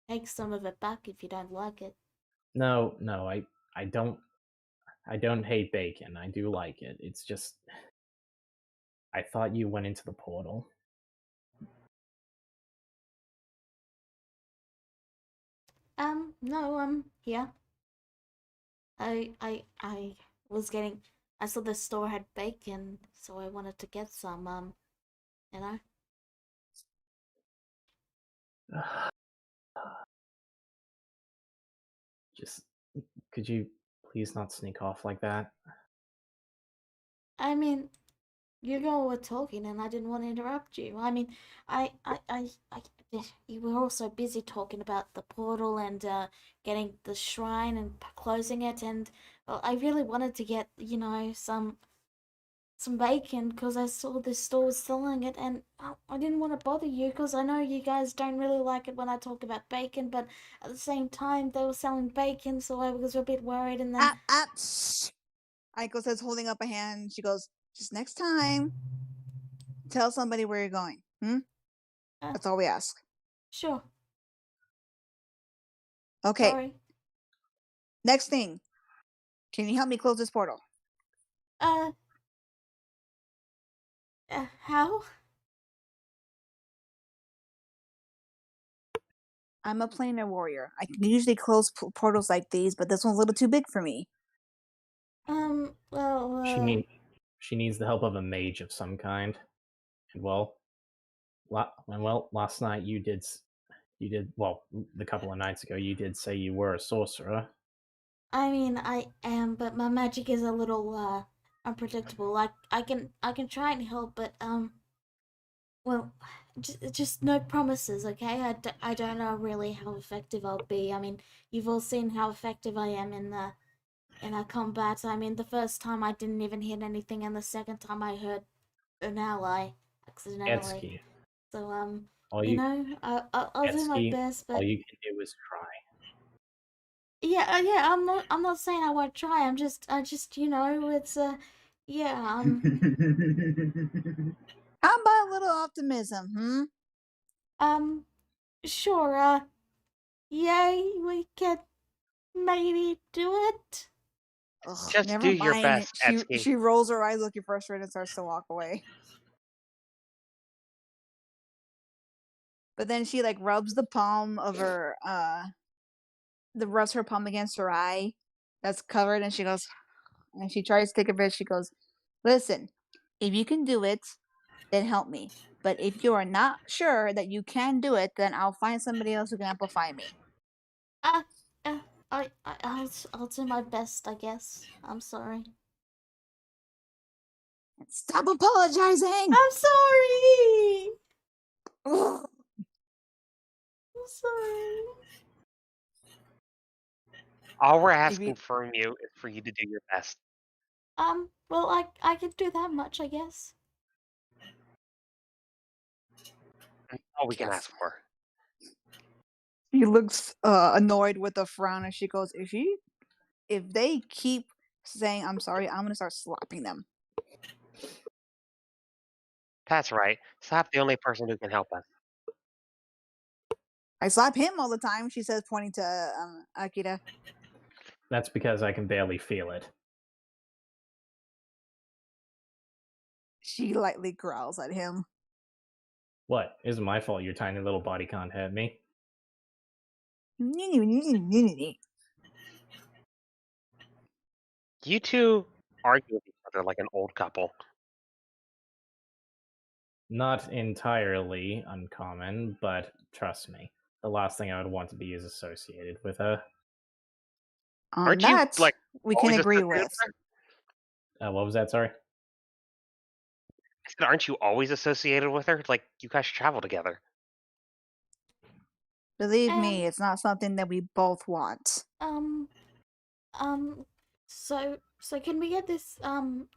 take some of it back if you don't like it. No, I don't hate bacon. I do like it. It's just I thought you went into the portal. No, here. I was getting. I saw the store had bacon, so I wanted to get some. You know. Just could you please not sneak off like that? I mean, you all were talking, and I didn't want to interrupt you. I mean, you were also busy talking about the portal and getting the shrine and closing it, and well, I really wanted to get some bacon because I saw this store was selling it, and I didn't want to bother you because I know you guys don't really like it when I talk about bacon, but at the same time they were selling bacon, so I was a bit worried. And then Shh. Aiko says, holding up a hand. She goes, just next time, tell somebody where you're going. That's all we ask. Sure. Okay. Sorry. Next thing. Can you help me close this portal? How? I'm a planar warrior. I can usually close portals like these, but this one's a little too big for me. Well, She needs the help of a mage of some kind. And well, last night you did well, the couple of nights ago you did say you were a sorcerer. I mean, I am, but my magic is a little unpredictable. Like I can try and help, but well, just no promises, okay? I don't know really how effective I'll be. I mean, you've all seen how effective I am in a combat. I mean, the first time I didn't even hit anything, and the second time I hurt an ally accidentally. Etsky. So All you you know, I'll do my Etsky, best, but all you can do is try. yeah. I'm not saying I won't try. I just it's yeah. How about a little optimism, Sure. Yay, we can maybe do it. Ugh, Just never do your mind. best, Etsky. She rolls her eyes looking frustrated and starts to walk away. But then she like rubs the palm of her rubs her palm against her eye that's covered, and she goes, and she tries to take a breath. She goes, listen, if you can do it, then help me. But if you are not sure that you can do it, then I'll find somebody else who can amplify me. Uh, uh I'll do my best, I guess. I'm sorry. Stop apologizing! I'm sorry. Ugh. I'm sorry. All we're asking from you is for you to do your best. Well, I can do that much, I guess. That's all we can ask for. She looks annoyed with a frown, and she goes, if they keep saying I'm sorry, I'm gonna start slapping them. That's right. Slap the only person who can help us. I slap him all the time, she says, pointing to Akira. That's because I can barely feel it. She lightly growls at him. What? Isn't my fault your tiny little body can't hurt me. You two argue with each other like an old couple. Not entirely uncommon, but trust me, the last thing I would want to be is associated with her. On Aren't that, you, like, we can always agree associated with. her? What was that? Sorry? I said, aren't you always associated with her? Like, you guys travel together. Believe me, it's not something that we both want. So can we get this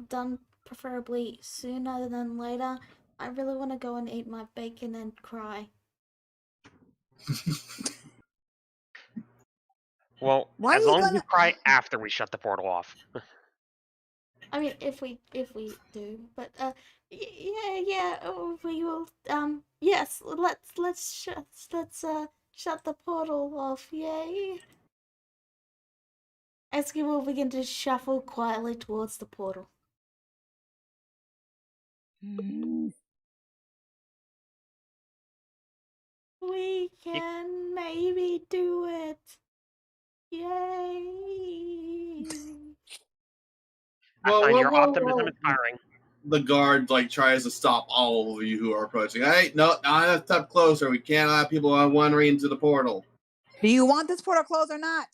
done preferably sooner than later? I really want to go and eat my bacon and cry. Well, Why as are you long as you gonna- cry after we shut the portal off. I mean, if we do, but yeah, we will. Yes, let's Shut the portal off, yay. Eski will begin to shuffle quietly towards the portal. We can maybe do it. Yay. I find your optimism inspiring. The guard tries to stop all of you who are approaching. Hey, no, not a step closer. We can't have people wandering into the portal. Do you want this portal closed or not?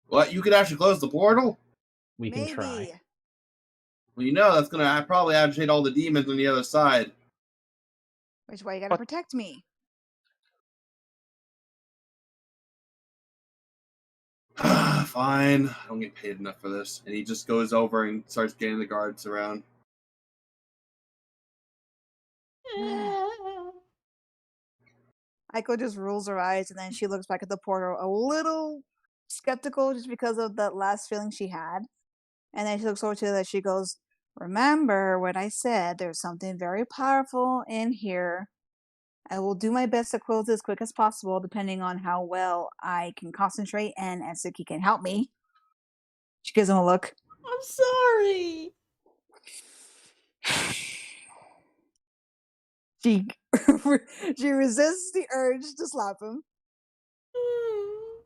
What? You could actually close the portal? We can try. Maybe. Well, you know that's gonna probably agitate all the demons on the other side. Which way you gotta What? protect me? Fine. I don't get paid enough for this. And he just goes over and starts getting the guards around. Aiko just rolls her eyes and then she looks back at the portal a little skeptical just because of that last feeling she had. And then she looks over to that. She goes, remember what I said. There's something very powerful in here. I will do my best to close it as quick as possible, depending on how well I can concentrate and Etsuki can help me. She gives him a look. I'm sorry. She she resists the urge to slap him.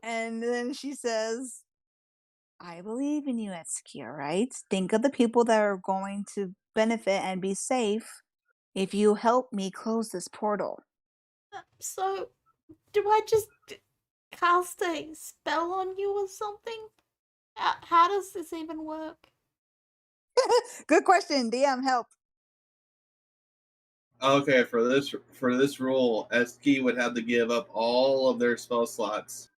And then she says, I believe in you, Etsuki, alright? Think of the people that are going to benefit and be safe if you help me close this portal. So, do I just cast a spell on you or something? How does this even work? Good question. DM, help. Okay, for this rule, Eski would have to give up all of their spell slots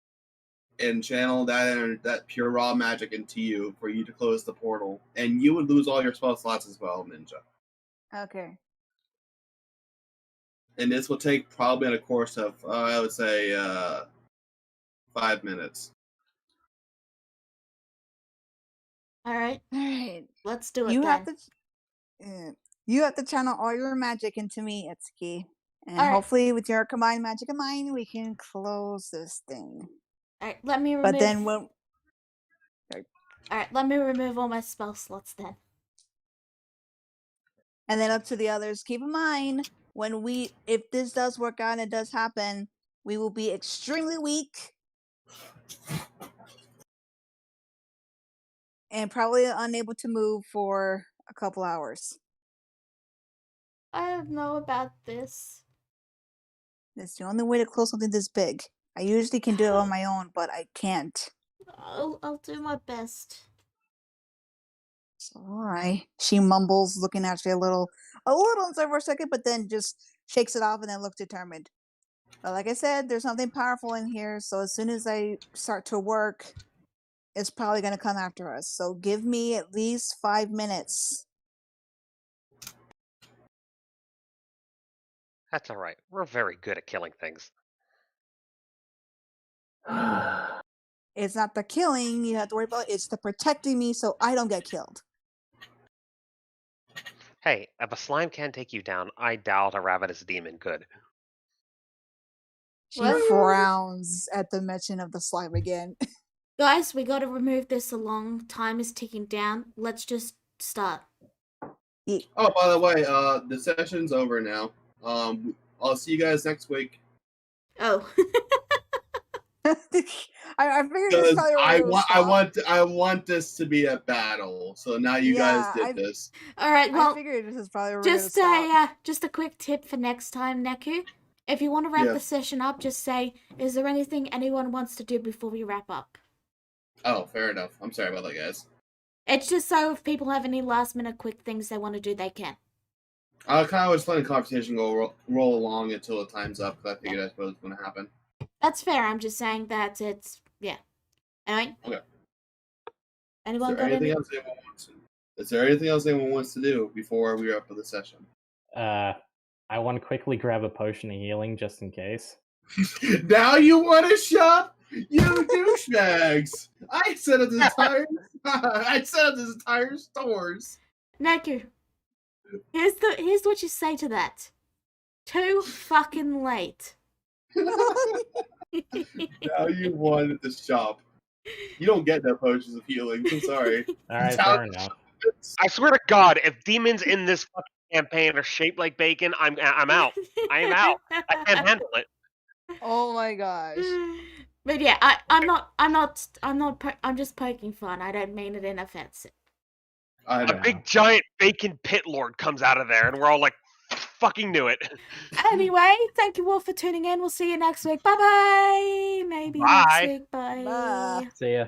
and channel that pure raw magic into you for you to close the portal, and you would lose all your spell slots as well, Ninja. Okay. And this will take probably in a course of I would say 5 minutes. Alright, Alright. let's do it You then. have to channel all your magic into me, Itsuki. And Alright. hopefully with your combined magic and mine, we can close this thing. Alright, let me remove. But then when Alright, let me remove all my spell slots then. and then up to the others, keep in mind if this does work out and it does happen, we will be extremely weak and probably unable to move for a couple hours. I don't know about this. That's the only way to close something this big. I usually can do it on my own, but I can't. I'll do my best. So, alright. She mumbles, looking at you a little inside for a second, but then just shakes it off and then looks determined. But like I said, there's something powerful in here, so as soon as I start to work, it's probably going to come after us. So give me at least 5 minutes. That's all right. We're very good at killing things. It's not the killing you have to worry about, it's the protecting me so I don't get killed. Hey, if a slime can't take you down, I doubt a ravenous demon could. She What? frowns at the mention of the slime again. Guys, we gotta remove this along. Time is ticking down. Let's just start. Oh, by the way, the session's over now. I'll see you guys next week. Oh. I figured this Because probably where I it would want stop. I want this to be a battle. So now you guys did this. Alright, well, I figured this is probably where we're gonna just stop. just a quick tip for next time, Neku. If you want to wrap the Yes. session up, just say, is there anything anyone wants to do before we wrap up? Oh, fair enough. I'm sorry about that, guys. It's just so if people have any last minute quick things they want to do, they can. I kind of was letting the conversation go roll along until the time's up because I figured that's what was going to happen. That's fair. I'm just saying that it's yeah. Alright. Okay. Anyone Is there got anything any? else anyone wants to? Is there anything else anyone wants to do before we wrap up the session? I want to quickly grab a potion of healing just in case. Now you want to shop? You douchebags! I set up this entire stores. Neku. Here's what you say to that. Too fucking late. Now you won the shop. You don't get no potions of healing. I'm sorry. All right, Tell- fair enough. I swear to God, if demons in this fucking campaign are shaped like bacon, I'm out. I am out. I can't handle it. Oh my gosh. But yeah, I'm just poking fun. I don't mean it in offensive. I A know. big giant bacon pit lord comes out of there, and we're all like, "Fucking knew it." Anyway, thank you all for tuning in. We'll see you next week. Bye bye. Maybe Bye. next week. Bye. Bye. See ya.